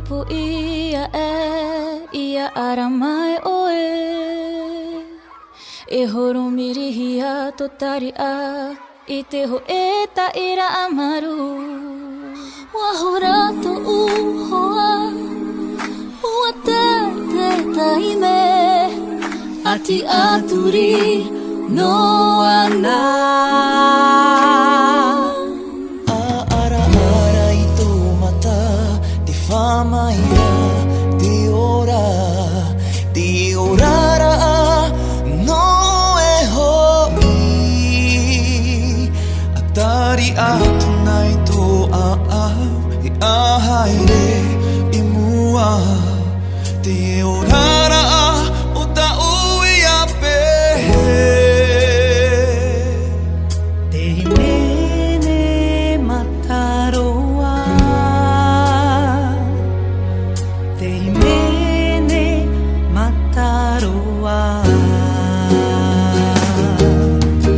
po ia ia ara mai oe e horo mirihia to tari a I te ho e ta ira amaru wahora to uhoa ua te taime ati aturi no ana ara I tō mata te whamaia te orara no e hoi atari atu nai tō I ahaere I mua te orara o ta ui a pehe te himene mataroa te himene mataroa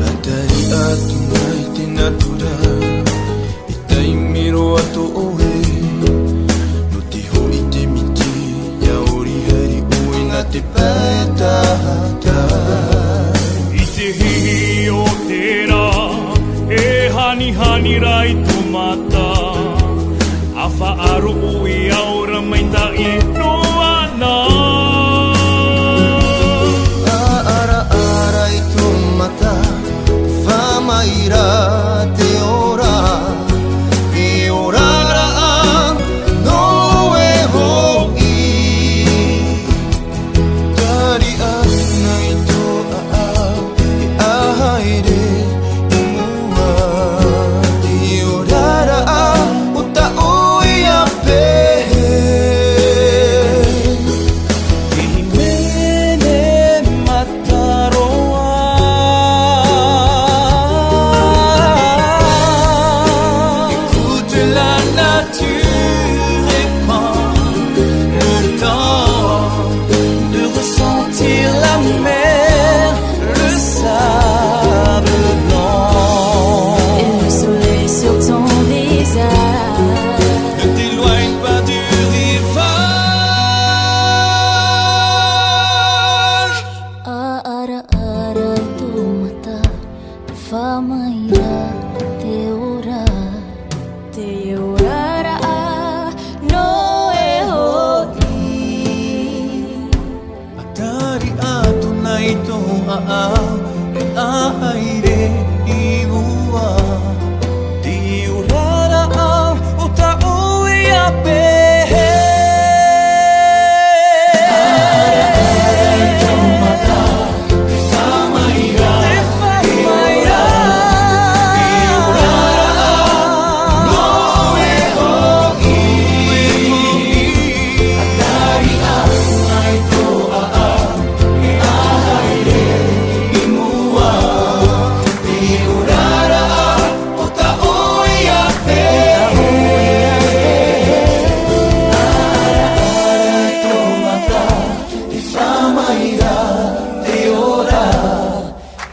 atari atu nai te natura I taimiro atu oe no te hoi te miti ia ori hari ui na te paetahata I te hihi o te rā e hani hani rai tu mata a whaaru ui aura mai ta I no ana ara I tō mata whamaira te ora e orara no e hoi tari atu nai tō aau e ahaere I mua te orara o ta ui a pehe te himene mataroa écoute la nature et prends le temps de ressentir la mer, le sable blanc. et le soleil sur ton visage Ne t'éloigne pas du rivage. ara tu mata whamaira te orara no e hoi Atari atu nai tō aau e ahaere I mua te orara o ta ui a pehe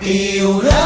te ora